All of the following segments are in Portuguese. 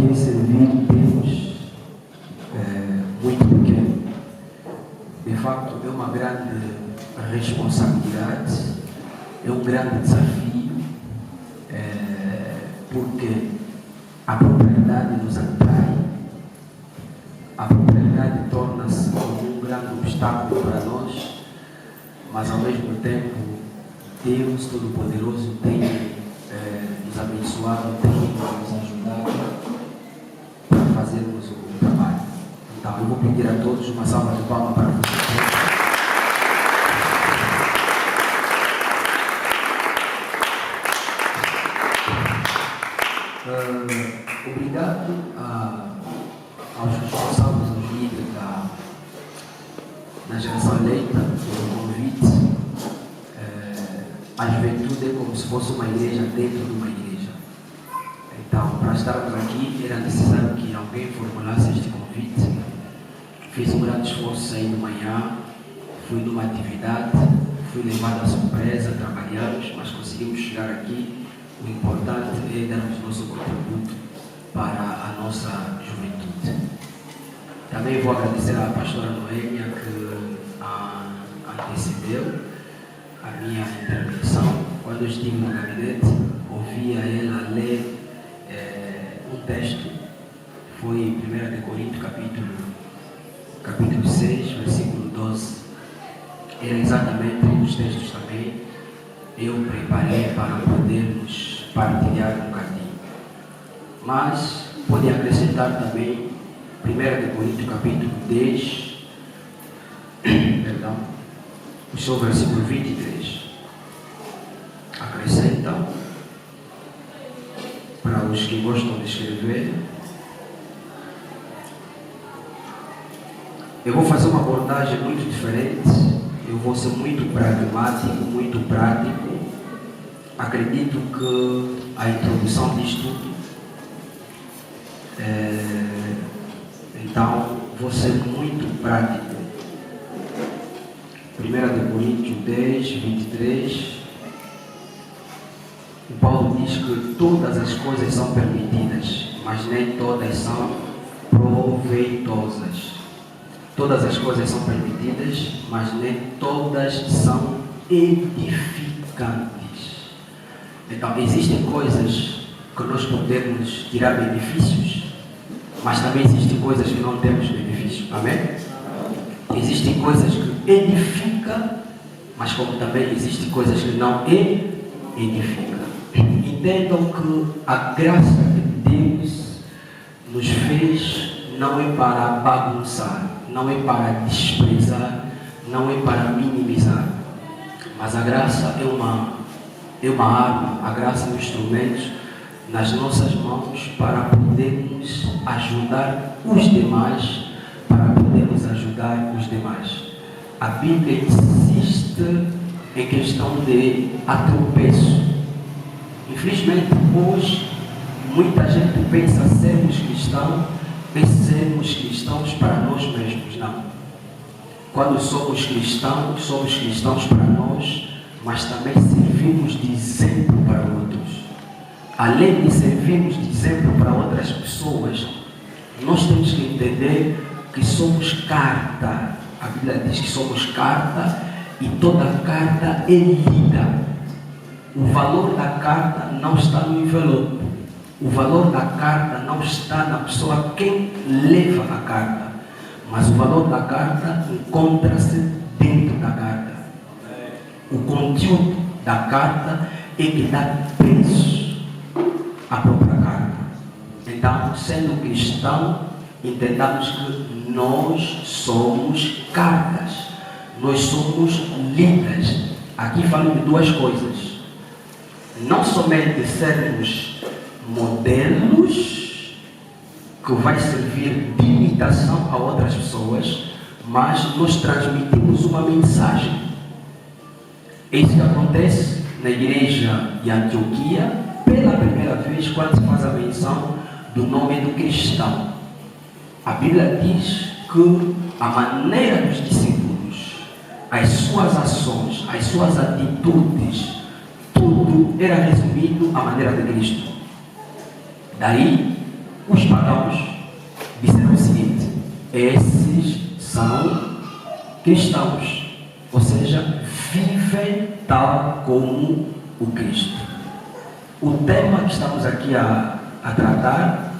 que é servir Deus muito pequeno. De facto, é uma grande responsabilidade, é um grande desafio, porque a propriedade nos atrai, a propriedade torna-se como um grande obstáculo para nós, mas ao mesmo tempo Deus Todo-Poderoso tem nos abençoado, tem nos ajudado para fazermos o trabalho. Então eu vou pedir a todos uma salva de palmas para vocês. Obrigado aos responsáveis, aos líderes da geração eleita, pelo convite. A juventude é como se fosse uma igreja dentro de uma igreja. Então, para estarmos aqui, era necessário que alguém formulasse este convite. Fiz um grande esforço, saí de manhã, fui numa atividade, fui levado à surpresa, trabalhamos, mas conseguimos chegar aqui. O importante é darmos nosso contributo para a nossa juventude. Também vou agradecer à pastora Noêmia que antecedeu a minha intervenção. Quando eu estive no gabinete, ouvia ela ler um texto, foi em 1 Coríntios, capítulo 6, versículo 12. Era exatamente um dos textos também. Eu preparei para podermos partilhar um bocadinho. Mas pode acrescentar também 1 Coríntios capítulo 10, perdão, o seu versículo 23. Acrescenta para os que gostam de escrever. Eu vou fazer uma abordagem muito diferente. Eu vou ser muito pragmático, muito prático. Acredito que a introdução diz tudo. Então, vou ser muito prático. 1 Coríntios 10, 23. O Paulo diz que todas as coisas são permitidas, mas nem todas são proveitosas. Todas as coisas são permitidas, mas nem todas são edificantes. Então, existem coisas que nós podemos tirar benefícios, mas também existem coisas que não temos benefício. Amém? Existem coisas que edificam, mas como também existem coisas que não edificam. Entendam que a graça de Deus nos fez não é para bagunçar, não é para desprezar, não é para minimizar, mas a graça é uma arma, a graça é um instrumento nas nossas mãos para podermos ajudar os demais, para podermos ajudar os demais. A Bíblia insiste em questão de atropeço. Infelizmente, hoje, muita gente pensa sermos cristãos, sermos cristãos para nós mesmos. Não. Quando somos cristãos para nós, mas também servimos de exemplo para outros. Além de servirmos de exemplo para outras pessoas, nós temos que entender que somos carta. A Bíblia diz que somos carta e toda carta é lida. O valor da carta não está no envelope. O valor da carta não está na pessoa quem leva a carta, mas o valor da carta encontra-se dentro da carta. O conteúdo da carta é que dá peso à própria carta. Então, sendo cristão, entendamos que nós somos cartas, nós somos lidas. Aqui falamos de duas coisas. Não somente sermos modelos que vai servir de imitação a outras pessoas, mas nós transmitimos uma mensagem. É isso que acontece na igreja de Antioquia, pela primeira vez, quando se faz a menção do nome do cristão. A Bíblia diz que a maneira dos discípulos, as suas ações, as suas atitudes, tudo era resumido à maneira de Cristo. Daí os pagãos disseram o seguinte: esses são cristãos, ou seja, vivem tal como o Cristo. O tema que estamos aqui a tratar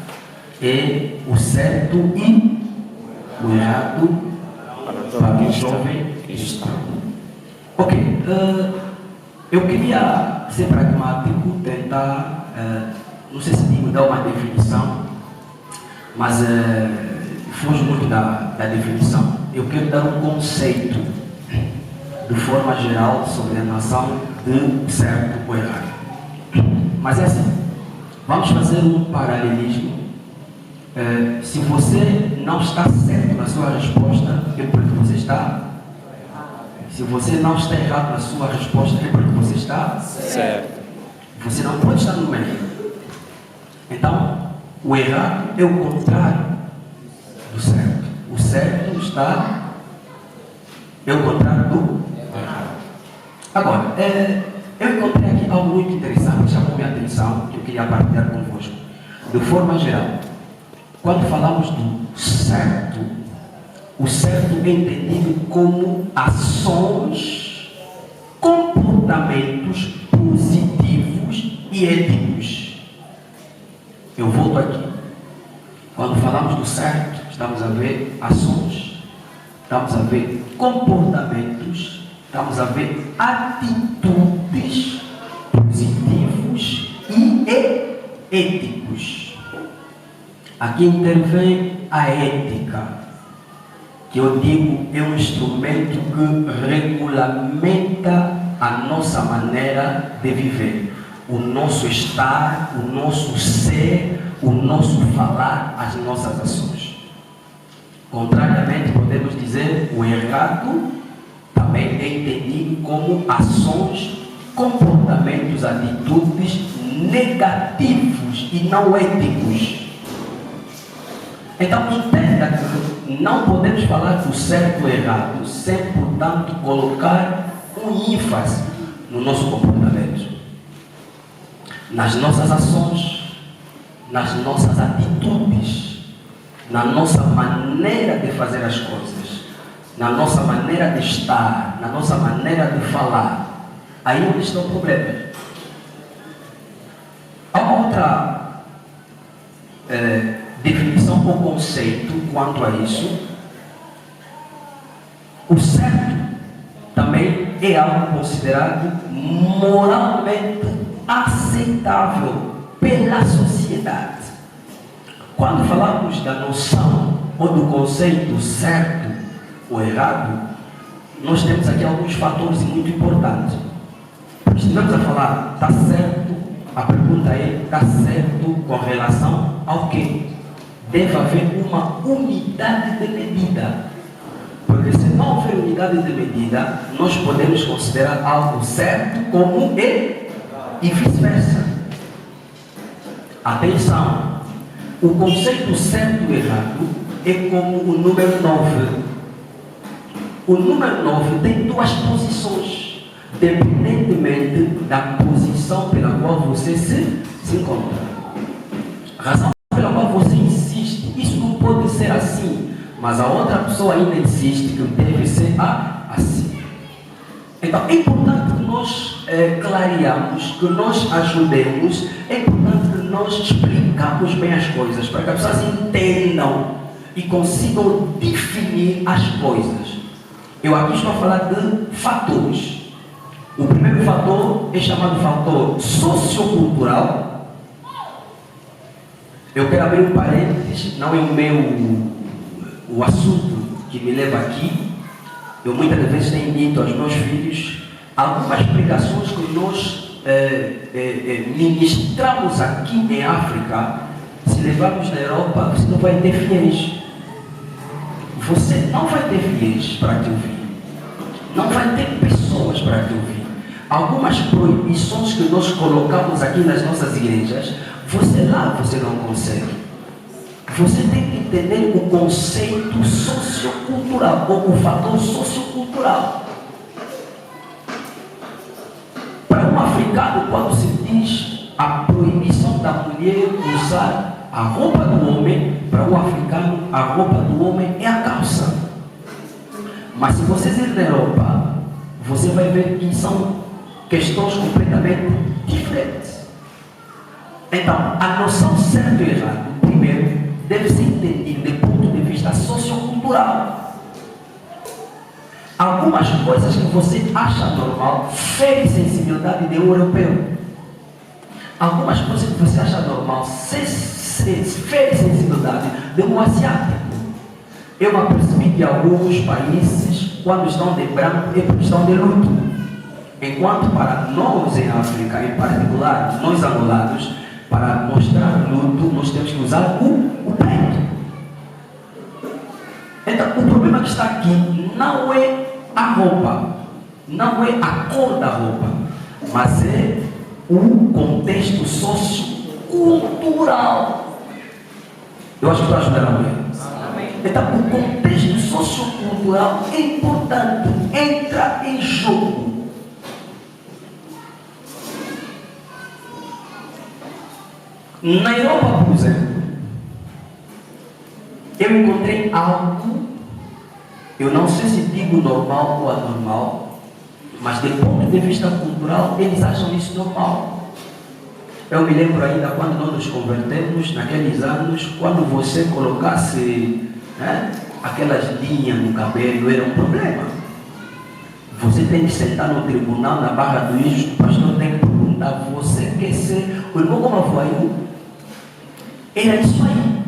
é o certo e o errado para um jovem cristão. Ok, eu queria ser pragmático, tentar, não sei se digo dar uma definição, mas fujo muito da definição. Eu quero dar um conceito de forma geral sobre a noção de certo ou errado. Mas é assim, vamos fazer um paralelismo. Se você não está certo na sua resposta, é porque você está. Se você não está errado na sua resposta, é porque você está certo. Você não pode estar no meio. Então, o errado é o contrário do certo. O certo é o contrário do errado. Agora, eu encontrei aqui algo muito interessante que chamou minha atenção, que eu queria partilhar convosco. De forma geral, quando falamos do certo, o certo é entendido como ações, comportamentos positivos e éticos. Eu volto aqui. Quando falamos do certo, estamos a ver ações, estamos a ver comportamentos, estamos a ver atitudes positivos e éticos. Aqui intervém a ética, que eu digo é um instrumento que regulamenta a nossa maneira de viver, o nosso estar, o nosso ser, o nosso falar, as nossas ações. Contrariamente, podemos dizer o errado também é entendido como ações, comportamentos, atitudes negativos e não éticos. Então, entenda que não podemos falar do certo ou errado sem, portanto, colocar um ênfase no nosso comportamento, nas nossas ações, nas nossas atitudes, na nossa maneira de fazer as coisas, na nossa maneira de estar, na nossa maneira de falar. Aí onde está o problema. Há uma outra definição ou conceito quanto a isso. O certo também é algo considerado moralmente aceitável pela sociedade. Quando falamos da noção ou do conceito certo ou errado, nós temos aqui alguns fatores muito importantes. Se estivermos a falar, está certo, a pergunta é, está certo com relação ao quê? Deve haver uma unidade de medida. Porque se não houver unidade de medida, nós podemos considerar algo certo como é e vice-versa. Atenção, o conceito certo e errado é como o número 9. O número 9 tem duas posições, dependentemente da posição pela qual você se encontra. A razão pela qual você insiste, isso não pode ser assim, mas a outra pessoa ainda insiste que deve ser assim. Então é importante que nós clareamos, que nós ajudemos, é importante que nós explicamos bem as coisas, para que as pessoas entendam e consigam definir as coisas. Eu aqui estou a falar de fatores. O primeiro fator é chamado fator sociocultural. Eu quero abrir um parênteses, não é o assunto que me leva aqui. Eu muitas vezes tenho dito aos meus filhos algumas pregações que nós ministramos aqui em África. Se levarmos na Europa, você não vai ter fiéis. Você não vai ter fiéis para te ouvir. Não vai ter pessoas para te ouvir. Algumas proibições que nós colocamos aqui nas nossas igrejas, você não consegue. Você tem que entender o conceito sociocultural, ou o fator sociocultural. Para um africano, quando se diz a proibição da mulher usar A roupa do homem, para o africano, a roupa do homem é a calça. Mas se vocês irem na Europa, você vai ver que são questões completamente diferentes. Então, a noção certo e errado, primeiro, deve ser entendida do ponto de vista sociocultural. Algumas coisas que você acha normal ferem sensibilidade de um europeu. Algumas coisas que você acha normal ferem sensibilidade de um asiático. Eu apercebi que alguns países, quando estão de branco, é porque estão de luto. Enquanto para nós em África, em particular, nós angolanos, para mostrar luto, nós temos que usar o preto. Então, o problema que está aqui não é a roupa, não é a cor da roupa, mas é o contexto sociocultural. Eu acho que estou ajudando a ver. Então, o contexto sociocultural é importante, entra em jogo. Na Europa, por exemplo, eu encontrei algo, eu não sei se digo normal ou anormal, mas do ponto de vista cultural, eles acham isso normal. Eu me lembro ainda quando nós nos convertemos, naqueles anos, quando você colocasse aquelas linhas no cabelo, era um problema. Você tem que sentar no tribunal, na barra do juiz, o pastor tem que perguntar, você quer ser o irmão como foi? Era isso aí.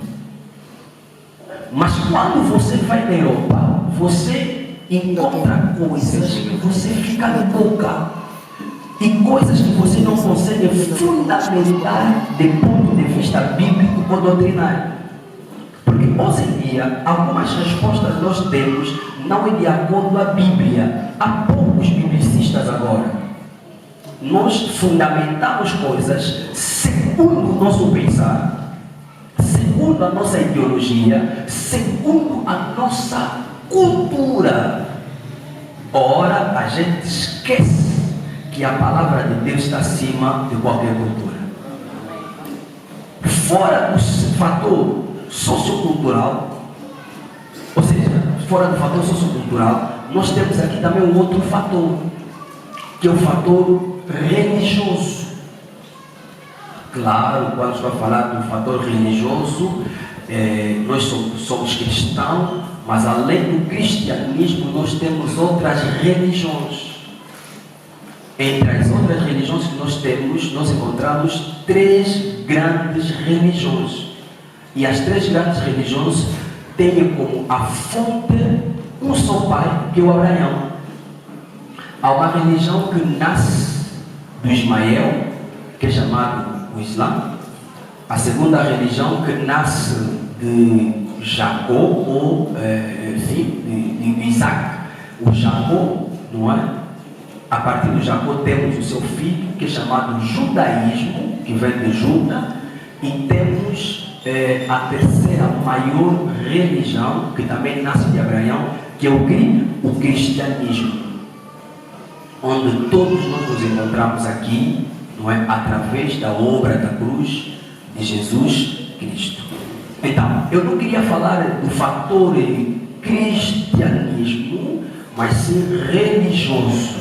Mas quando você vai na Europa, você encontra coisas que você fica na boca. E coisas que você não consegue fundamentar do ponto de vista bíblico ou doutrinário. Porque hoje em dia, algumas respostas nós temos não é de acordo com a Bíblia. Há poucos biblicistas agora. Nós fundamentamos coisas segundo o nosso pensar, segundo a nossa ideologia, segundo a nossa cultura. Ora, a gente esquece que a palavra de Deus está acima de qualquer cultura. Fora do fator sociocultural, ou seja, fora do fator sociocultural, nós temos aqui também um outro fator, que é o fator religioso. Claro, quando estou a falar do fator religioso, nós somos cristãos, mas além do cristianismo, nós temos outras religiões. Entre as outras religiões que nós temos, nós encontramos 3 grandes religiões. E as 3 grandes religiões têm como a fonte um só pai, que é o Abraão. Há uma religião que nasce do Ismael, que é chamado o Islã. A segunda religião que nasce de Jacó, ou de Isaac. O Jacó, não é? A partir do Jacó temos o seu filho, que é chamado judaísmo, que vem de Juda, e temos a terceira maior religião, que também nasce de Abraão, que é o cristianismo, onde todos nós nos encontramos aqui, não é? Através da obra da cruz de Jesus Cristo. Então, eu não queria falar do fator cristianismo, mas sim religioso.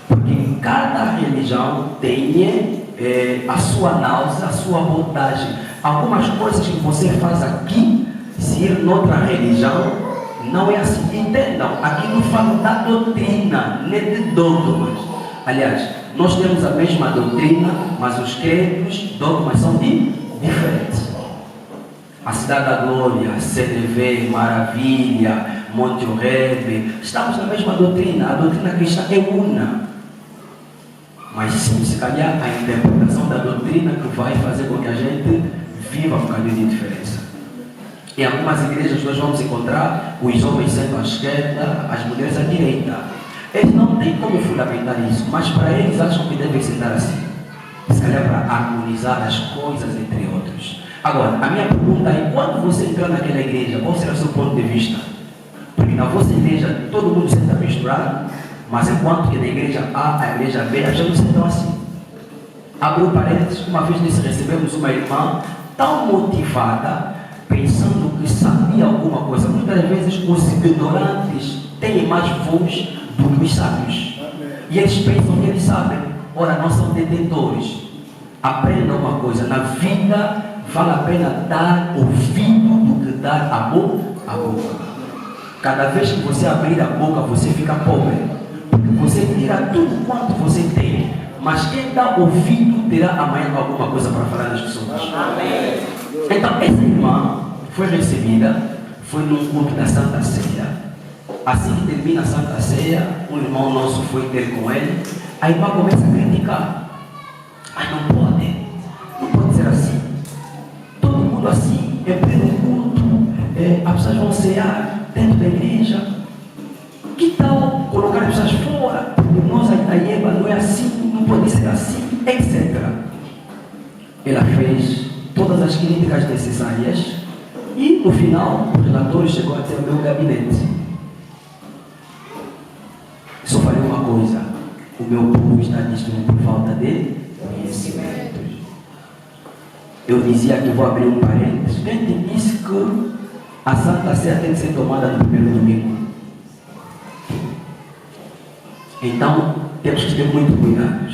Porque cada religião tem a sua náusea, a sua vantagem. Algumas coisas que você faz aqui, se ir noutra religião, não é assim. Entendam, aqui não falo da doutrina, nem de dogmas. Aliás, nós temos a mesma doutrina, mas os credos, dogmas são diferentes. A Cidade da Glória, CDV, Maravilha, Monte Oreb, estamos na mesma doutrina. A doutrina cristã é una. Mas sim, se calhar a interpretação da doutrina que vai fazer com que a gente viva um caminho de diferença. Em algumas igrejas nós vamos encontrar os homens sendo à esquerda, as mulheres à direita. Eles não têm como fundamentar isso, mas para eles acham que devem sentar assim. Se calhar para harmonizar as coisas entre outros. Agora, a minha pergunta é, quando você entrar naquela igreja, qual será o seu ponto de vista? Porque na vossa igreja todo mundo senta misturado, mas enquanto que na igreja A, a igreja B, a gente não sentam assim. Abriu parênteses, uma vez nós recebemos uma irmã tão motivada, pensando que sabia alguma coisa. Muitas vezes os ignorantes têm mais voz do que os sábios. E eles pensam que eles sabem. Ora, não são detentores. Aprenda uma coisa: na vida vale a pena dar ouvido do que dar a boca. Cada vez que você abrir a boca, você fica pobre. Porque você tira tudo quanto você tem. Mas quem dá ouvido terá amanhã alguma coisa para falar das pessoas. Amém. Então, essa irmã foi recebida, foi num culto da Santa Ceia. Assim que termina a Santa Ceia, um irmão nosso foi ter com ele. A irmã começa a criticar. Mas não pode ser assim. Todo mundo assim, é pleno culto, as pessoas vão cear dentro da igreja. Que tal colocar as pessoas fora? Nós, a Itaieba, não é assim, não pode ser assim, etc. Ela fez todas as críticas necessárias e, no final, o relator chegou até o meu gabinete. Só falei uma coisa: o meu povo está destruído por falta de conhecimento. Eu dizia que vou abrir um parênteses. Quem disse que a Santa Ceia tem que ser tomada no primeiro domingo? Então, temos que ter muito cuidado.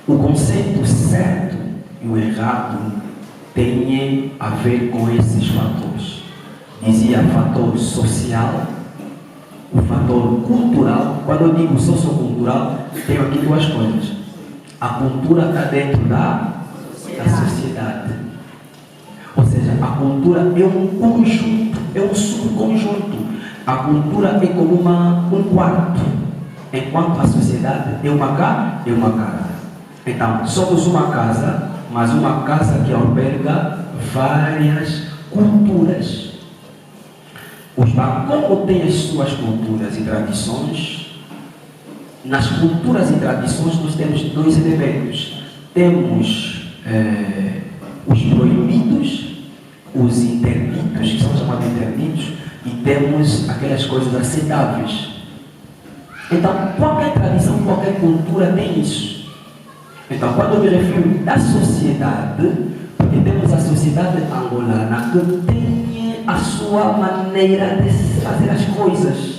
O conceito certo e o errado tem a ver com esses fatores. Dizia fator social, o fator cultural. Quando eu digo sociocultural, tenho aqui duas coisas. A cultura está dentro da sociedade. Ou seja, a cultura é um conjunto, é um subconjunto. A cultura é como um quarto, enquanto a sociedade é uma casa. Então, somos uma casa, mas uma casa que alberga várias culturas. Os Bakongo têm as suas culturas e tradições. Nas culturas e tradições nós temos dois elementos. Temos os proibidos, os interditos, que são chamados interditos, e temos aquelas coisas aceitáveis. Então, qualquer tradição, qualquer cultura tem isso. Então, quando eu me refiro à sociedade, porque temos a sociedade angolana que tem a sua maneira de fazer as coisas.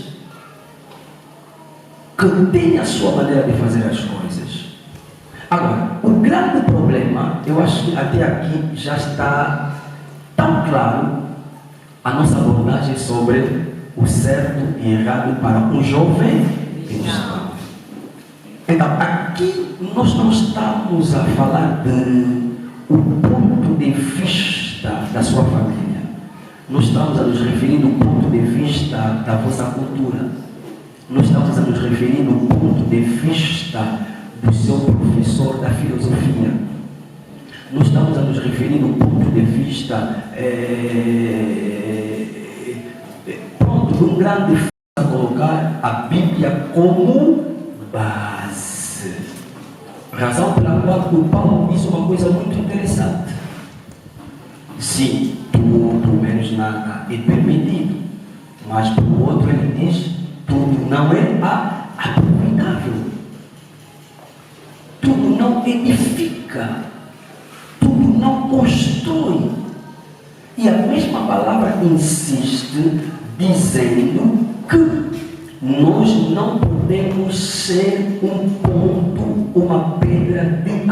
Agora, o grande problema, eu acho que até aqui já está tão claro a nossa abordagem sobre o certo e errado para um jovem cristão. Então, aqui nós não estamos a falar do ponto de vista da sua família. Nós estamos a nos referir do ponto de vista da vossa cultura. Nós estamos a nos referir do ponto de vista do seu professor da filosofia. Nós estamos a nos referir do ponto de vista de um grande a colocar a Bíblia como base. Razão pela qual o Paulo diz uma coisa muito interessante. Sim, tudo menos nada é permitido, mas para o outro ele diz: tudo não é aproveitável, tudo não edifica, tudo não constrói. E a mesma palavra insiste dizendo que nós não podemos ser um ponto, uma pedra de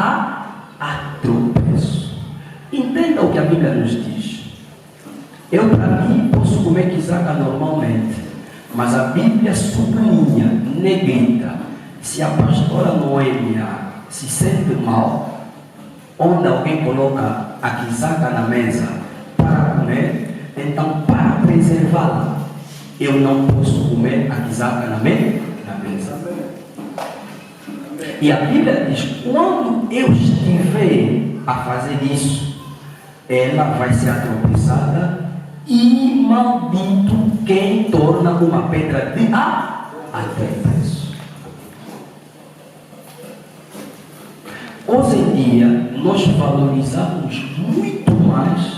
tropeço. Entenda o que a Bíblia nos diz. Eu, para mim, posso comer quizaca normalmente, mas a Bíblia sublinha, negrita. Se a pastora Noêmia se sente mal, onde alguém coloca a quizaca na mesa para comer, então, para preservá-la, eu não posso comer a quizaca na mesa. E a Bíblia diz: quando eu estiver a fazer isso, ela vai ser atropeçada e maldito quem torna uma pedra de tropeço. Hoje em dia, nós valorizamos muito mais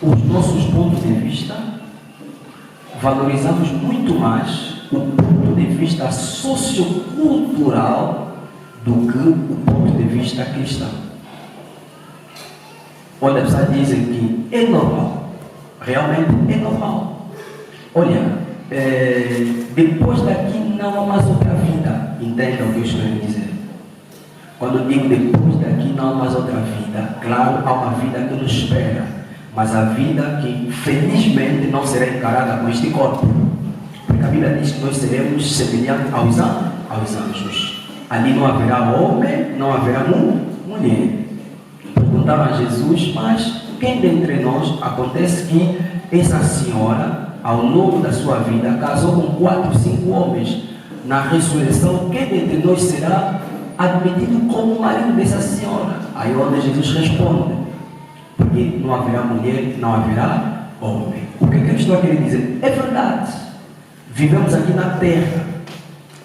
os nossos pontos de vista, valorizamos muito mais o ponto de vista sociocultural do que o ponto de vista cristão. onde as pessoas dizem que é normal. Realmente é normal. Olha, depois daqui não há mais outra vida. Entenda o que eu estou a dizer. Quando eu digo depois daqui não há mais outra vida, claro, há uma vida que nos espera, mas a vida que felizmente não será encarada com este corpo. Porque a Bíblia diz que nós seremos semelhantes aos anjos. Ali não haverá homem, não haverá mulher. Perguntaram a Jesus, mas quem dentre nós? Acontece que essa senhora, ao longo da sua vida, casou com 4, 5 homens. Na ressurreição, quem dentre nós será admitido como marido dessa senhora? Aí onde Jesus responde, porque não haverá mulher, não haverá homem. O que eu estou a querer dizer? É verdade. Vivemos aqui na terra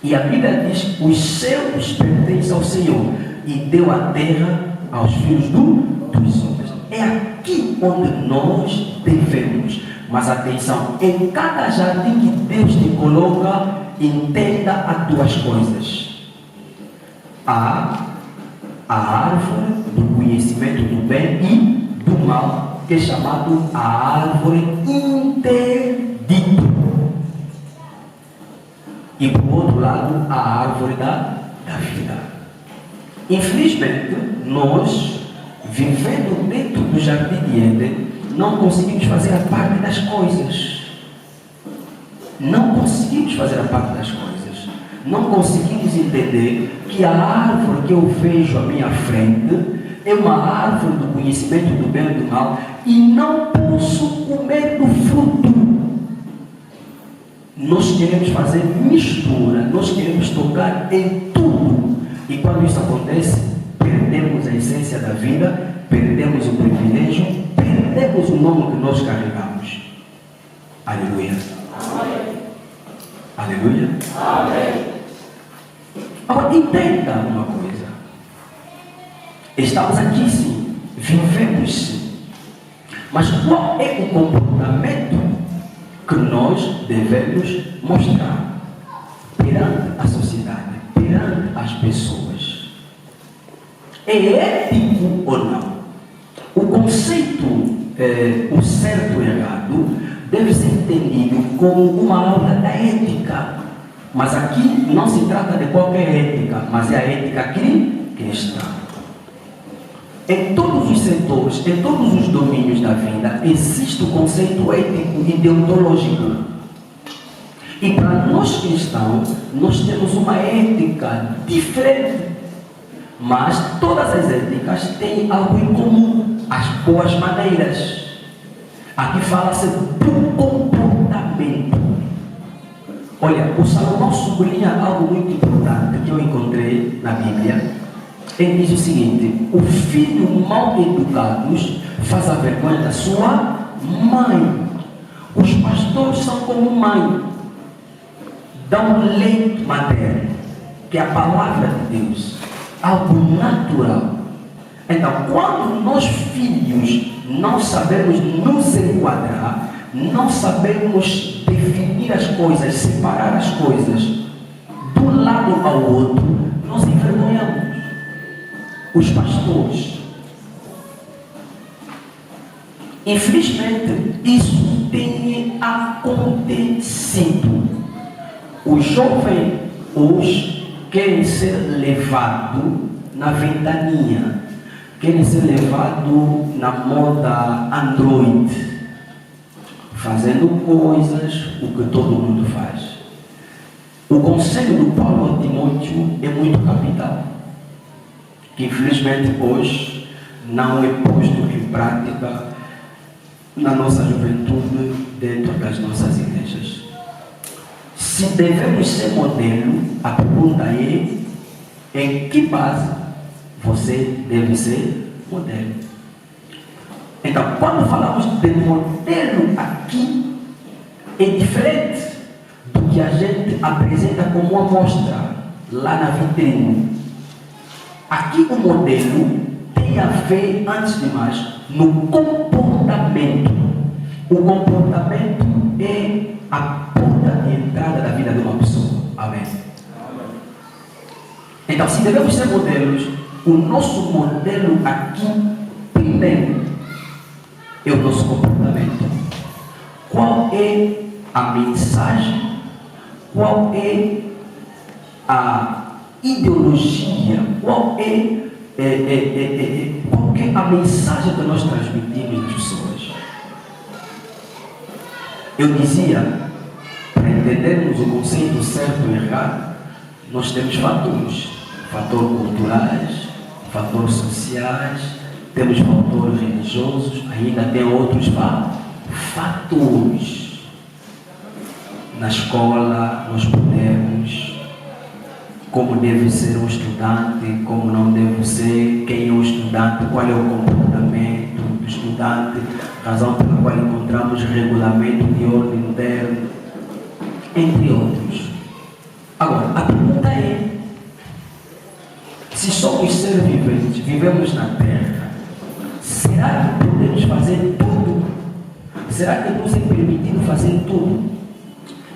e a Bíblia diz que os céus pertencem ao Senhor e deu a terra aos filhos dos homens. É aqui onde nós devemos. Mas atenção, em cada jardim que Deus te coloca, entenda as duas coisas. Há a árvore do conhecimento do bem e do mal, que é chamado a árvore interdito. E por outro lado, a árvore da vida. Infelizmente, nós, vivendo dentro do jardim de Éden, não conseguimos fazer a parte das coisas. Não conseguimos fazer a parte das coisas. Não conseguimos entender que a árvore que eu vejo à minha frente é uma árvore do conhecimento do bem e do mal e não posso comer do fruto. Nós queremos fazer mistura, nós queremos tocar em tudo. E quando isso acontece, perdemos a essência da vida, perdemos o privilégio, perdemos o nome que nós carregamos. Aleluia. Amém. Aleluia. Amém. Agora, entenda uma coisa. Estamos aqui sim, vivemos sim. Mas qual é o comportamento que nós devemos mostrar perante a sociedade, perante as pessoas? É ético ou não? O conceito, o certo e o errado, deve ser entendido como uma aula da ética. Mas aqui não se trata de qualquer ética, mas é a ética cristã. Em todos os setores, em todos os domínios da vida, existe o conceito ético e deontológico. E para nós cristãos, nós temos uma ética diferente. Mas todas as éticas têm algo em comum, as boas maneiras. Aqui fala-se do comportamento. Olha, o Salomão sublinha algo muito importante que eu encontrei na Bíblia. Ele diz o seguinte: o filho mal educado faz a vergonha da sua mãe. Os pastores são como mãe, dão leite materno, que é a palavra de Deus, algo natural. Então, quando nós filhos não sabemos nos enquadrar, não sabemos definir as coisas, separar as coisas do lado ao outro, nós envergonhamos os pastores. Infelizmente, isso tem acontecido. Os jovens hoje querem ser levados na ventania, querem ser levados na moda Android, fazendo coisas o que todo mundo faz. O conselho do Paulo a Timóteo é muito capital, que infelizmente hoje não é posto em prática na nossa juventude, dentro das nossas igrejas. Se devemos ser modelo, a pergunta é: em que base você deve ser modelo? Então, quando falamos de modelo aqui, é diferente do que a gente apresenta como amostra lá na vitrine. Aqui o modelo tem a ver, antes de mais, no comportamento. O comportamento é a porta de entrada da vida de uma pessoa. Amém? Então, se devemos ser modelos, o nosso modelo aqui, primeiro, é o nosso comportamento? Qual é a mensagem? Qual é a ideologia? Qual é a mensagem que nós transmitimos às pessoas? Eu dizia, para entendermos o conceito certo e errado, nós temos fatores culturais, fatores sociais, temos fatores religiosos, ainda tem outros fatores. Na escola nós podemos, como deve ser um estudante, como não deve ser, quem é o estudante, qual é o comportamento do estudante, razão pela qual encontramos regulamento de ordem interna, entre outros. Agora, a pergunta é, se somos seres viventes, vivemos na Terra, será que podemos fazer tudo? Será que nos é permitido fazer tudo?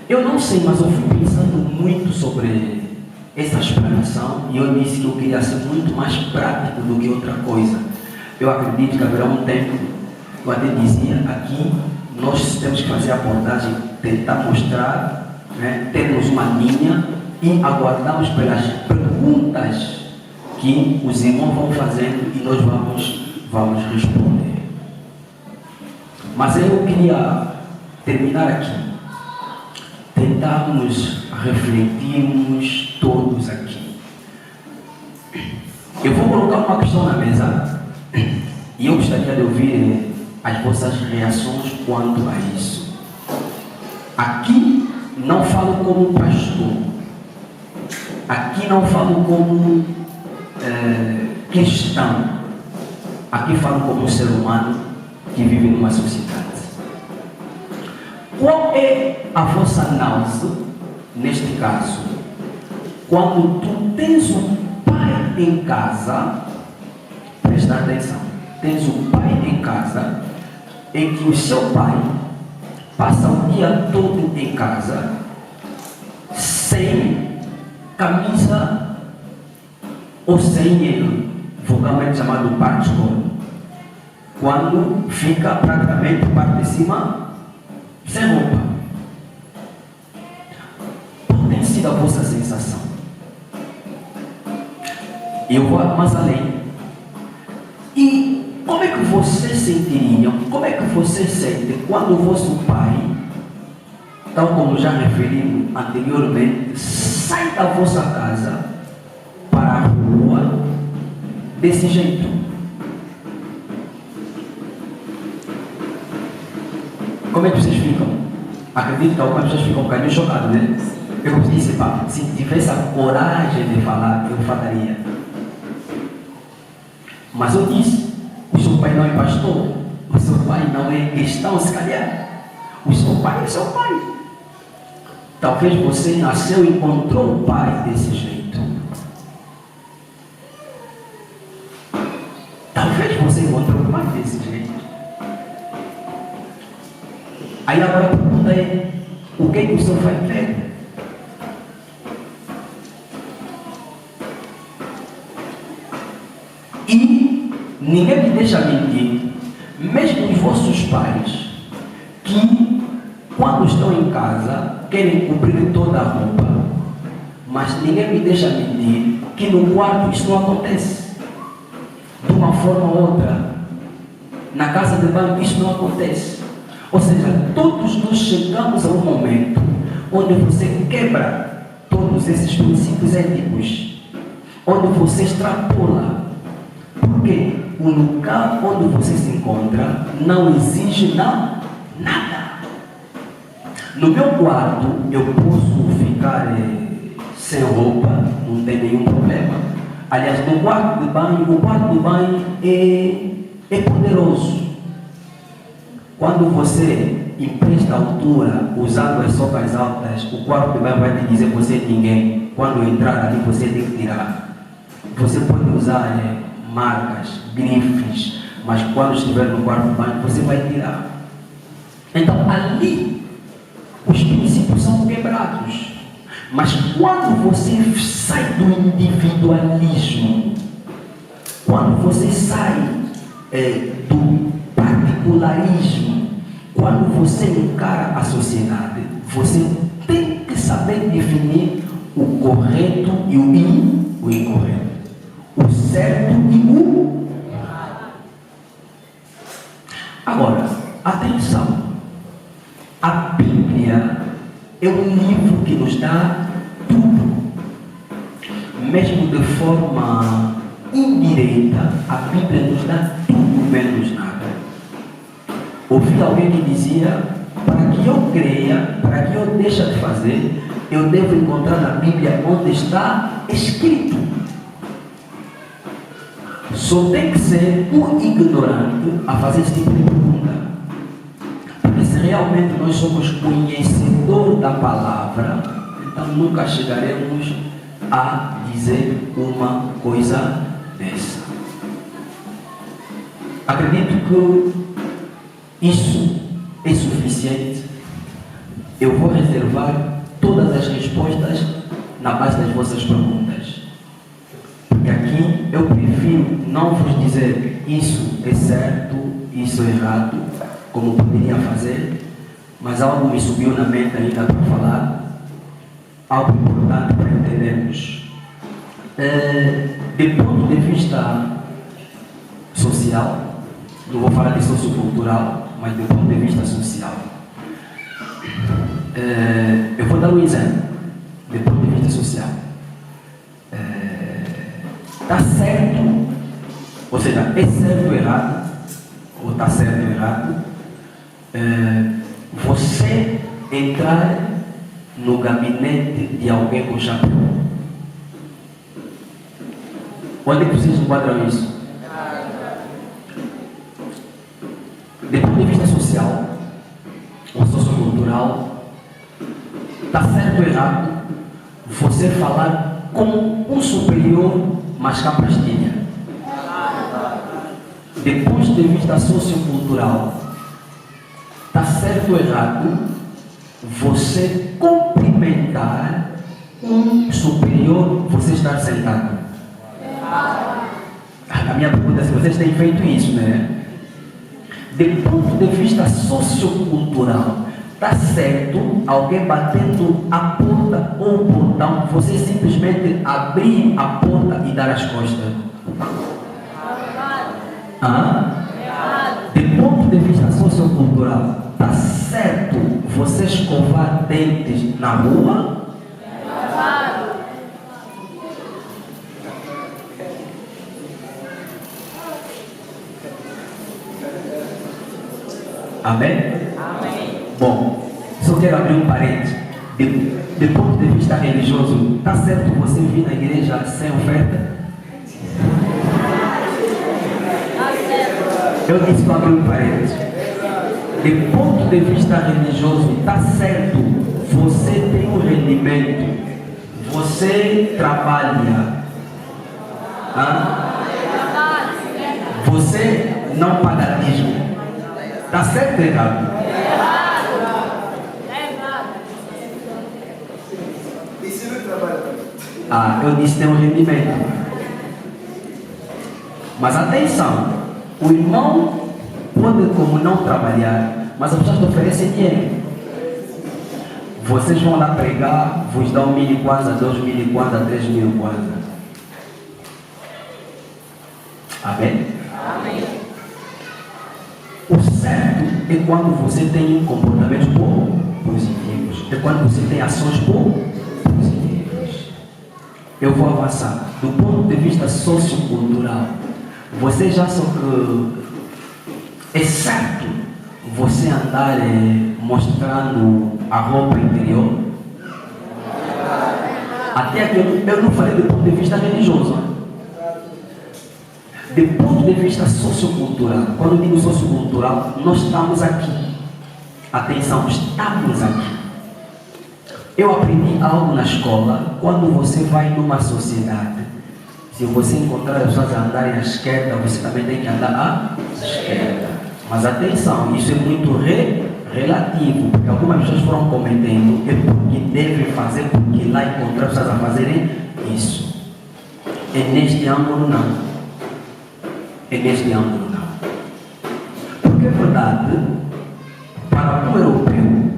Eu não sei, mas eu fui pensando muito sobre essa explanação e eu disse que eu queria ser muito mais prático do que outra coisa. Eu acredito que haverá um tempo, eu até dizia aqui, nós temos que fazer a abordagem, tentar mostrar, termos uma linha e aguardamos pelas perguntas que os irmãos vão fazendo e nós vamos responder. Mas eu queria terminar aqui. Tentarmos refletirmos todos aqui. Eu vou colocar uma questão na mesa e eu gostaria de ouvir as vossas reações quanto a isso. Aqui não falo como pastor, aqui não falo como cristão, aqui falo como um ser humano que vive numa sociedade. Qual é a vossa análise, neste caso, quando tu tens um pai em casa, presta atenção, tens um pai em casa, em que o seu pai passa o dia todo em casa, sem camisa, ou sem ele, vulgarmente chamado pastor, quando fica praticamente parte de cima, sem roupa. Qual tem sido a vossa sensação? Eu vou mais além. E como é que vocês sentiriam, como é que você sente quando o vosso pai, tal como já referimos anteriormente, sai da vossa casa para a rua desse jeito? Como é que vocês ficam? Acredito que algumas pessoas ficam um bocadinho chocadas, né? Eu disse, pá, se tivesse a coragem de falar, eu falaria. Mas eu disse, o seu pai não é pastor, o seu pai não é cristão, se calhar. O seu pai é seu pai. Talvez você nasceu e encontrou o pai desse jeito. Talvez você encontrou o pai desse jeito. Aí agora a pergunta é, o que é que o senhor vai ver? E ninguém me deixa mentir, mesmo os vossos pais, que quando estão em casa, querem cobrir toda a roupa, mas ninguém me deixa mentir, que no quarto isso não acontece. De uma forma ou outra, na casa de banho isso não acontece. Ou seja, todos nós chegamos a um momento onde você quebra todos esses princípios éticos, onde você extrapola, porque o lugar onde você se encontra não exige nada. No meu quarto eu posso ficar sem roupa, não tem nenhum problema. Aliás, no quarto de banho, o quarto de banho é poderoso. Quando você empresta altura usando as sopas altas, o quarto de banho vai te dizer que você é ninguém. Quando entrar ali, você tem que tirar. Você pode usar marcas, grifes, mas quando estiver no quarto de banho, você vai tirar. Então, ali, os princípios são quebrados. Mas quando você sai do individualismo, quando você sai do particular, particularismo. Quando você encara a sociedade, você tem que saber definir o correto e o incorreto, o certo e o errado. Agora, atenção, a Bíblia é um livro que nos dá tudo, mesmo de forma indireta. A Bíblia nos dá tudo menos nada. Ouvi alguém que dizia: para que eu creia, para que eu deixe de fazer, eu devo encontrar na Bíblia onde está escrito. Só tem que ser um ignorante a fazer esse tipo de pergunta. Porque se realmente nós somos conhecedores da palavra, então nunca chegaremos a dizer uma coisa dessa. Acredito que isso é suficiente. Eu vou reservar todas as respostas na base das vossas perguntas. Porque aqui eu prefiro não vos dizer isso é certo, isso é errado, como poderia fazer, mas algo me subiu na mente ainda para falar, algo importante para entendermos. Do ponto de vista social, não vou falar de sociocultural, mas do ponto de vista social, eu vou dar um exemplo. Do ponto de vista social, está certo, ou seja, é certo ou errado, ou está certo ou errado, você entrar no gabinete de alguém com chapéu? Onde é que vocês enquadram isso? Do ponto de vista social ou sociocultural, está certo ou errado você falar com um superior mascar pastilha? Do ponto de vista sociocultural, está certo ou errado você cumprimentar um superior, você estar sentado? A minha pergunta é se vocês têm feito isso, né? Do ponto de vista sociocultural, está certo alguém batendo a porta ou o portão, você simplesmente abrir a porta e dar as costas? Do ponto de vista sociocultural, está certo você escovar dentes na rua? Amém? Amém. Bom, só quero abrir um parênteses. Do ponto de vista religioso, está certo você vir na igreja sem oferta? Eu disse para abrir um parênteses. Do ponto de vista religioso, está certo você tem um rendimento, você trabalha, você não paga dízimo. Está certo ou errado? Eu disse tem um rendimento. Mas atenção, o irmão pode como não trabalhar, mas as pessoas te oferecem dinheiro. Vocês vão lá pregar, vos dão 1.000 kwanza, 2.000 kwanza, 3.000 kwanza. Amém? Amém. O certo é quando você tem um comportamento positivos, é quando você tem ações positivas. Eu vou avançar. Do ponto de vista sociocultural, você já sabe que é certo você andar mostrando a roupa interior? Até aqui eu não falei do ponto de vista religioso. Do ponto de vista sociocultural, quando eu digo sociocultural, nós estamos aqui. Atenção, estamos aqui. Eu aprendi algo na escola. Quando você vai numa sociedade, se você encontrar as pessoas a andarem à esquerda, você também tem que andar à esquerda. Mas atenção, isso é muito relativo, porque algumas pessoas foram cometendo é porque devem fazer, porque lá encontrar pessoas a fazerem isso. É neste ângulo não. É neste ângulo não. Porque, por verdade, para um europeu,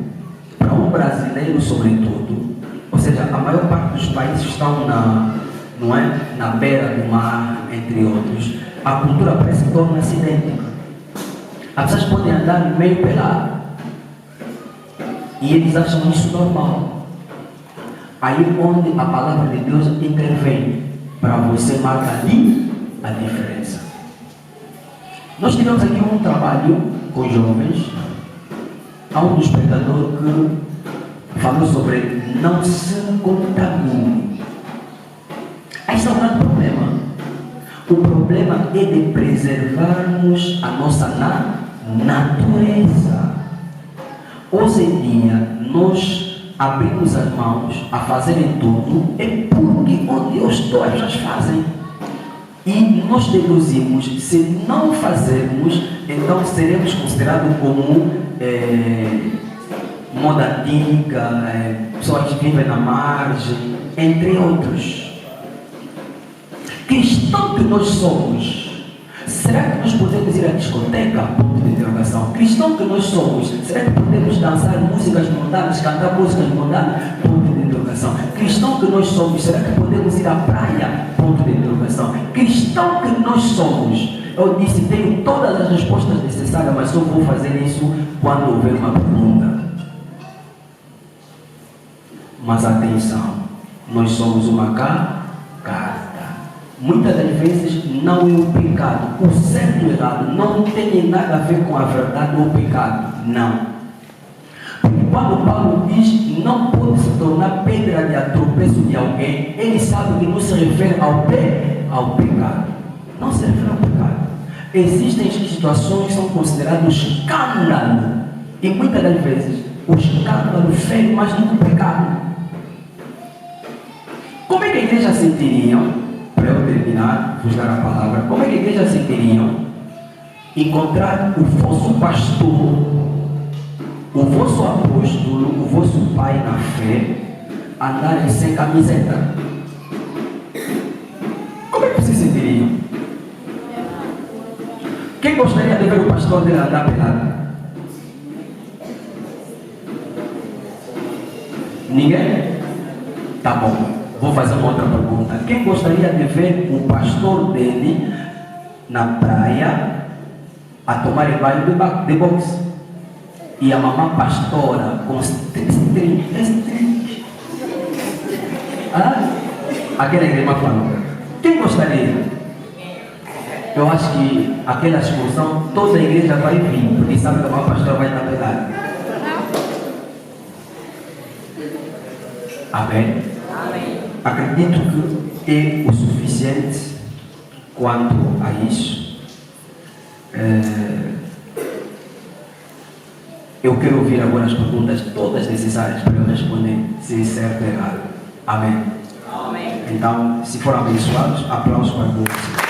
para um brasileiro sobretudo, ou seja, a maior parte dos países estão na beira do mar, entre outros, a cultura parece que torna-se idêntica. As pessoas podem andar meio pelado e eles acham isso normal. Aí onde a palavra de Deus intervém para você marcar ali a diferença. Nós tivemos aqui um trabalho com jovens. Há um dos pregadores que falou sobre não se contamine. Aí está o grande problema. O problema é de preservarmos a nossa natureza. Hoje em dia, nós abrimos as mãos a fazerem tudo, é porque onde eu estou, as pessoas fazem. E nós deduzimos, se não fazermos, então seremos considerados como moda antiga, pessoas que vivem na margem, entre outros. Cristão que nós somos, será que nós podemos ir à discoteca? Ponto de interrogação. Cristão que nós somos, será que podemos dançar músicas mundanas, cantar músicas mundanas? Ponto de interrogação. Cristão que nós somos, será que podemos ir à praia? Ponto de interrogação. Cristão que nós somos, eu disse, tenho todas as respostas necessárias, mas só vou fazer isso quando houver uma pergunta. Mas atenção, nós somos uma carta. Muitas das vezes não é o pecado. O certo e o errado não tem nada a ver com a verdade ou o pecado. Não. Porque quando Paulo diz não pode se tornar pedra de tropeço de alguém, ele sabe que não se refere ao pecado. Não se refere ao pecado. Existem situações que são consideradas escândalo. E muitas das vezes o escândalo fere mais do que o pecado. Como é que a igreja sentiria? Para eu terminar, vos dar a palavra, como é que a igreja sentiriam encontrar o vosso pastor, o vosso apóstolo, o vosso pai na fé, andarem sem camiseta? Como é que vocês sentiriam? Quem gostaria de ver o pastor dele andar pelado? Ninguém? Tá bom. Vou fazer uma outra pergunta. Quem gostaria de ver o pastor dele na praia a tomar banho de boxe? E a mamã pastora com string. Aquela igreja falou. Quem gostaria? Eu acho que aquela excursão toda a igreja vai vir, porque sabe que a mamã pastora vai estar pegada. Amém? Acredito que é o suficiente quanto a isso. Eu quero ouvir agora as perguntas todas necessárias para eu responder se é certo ou errado. Amém? Amém. Então, se foram abençoados, aplausos para todos.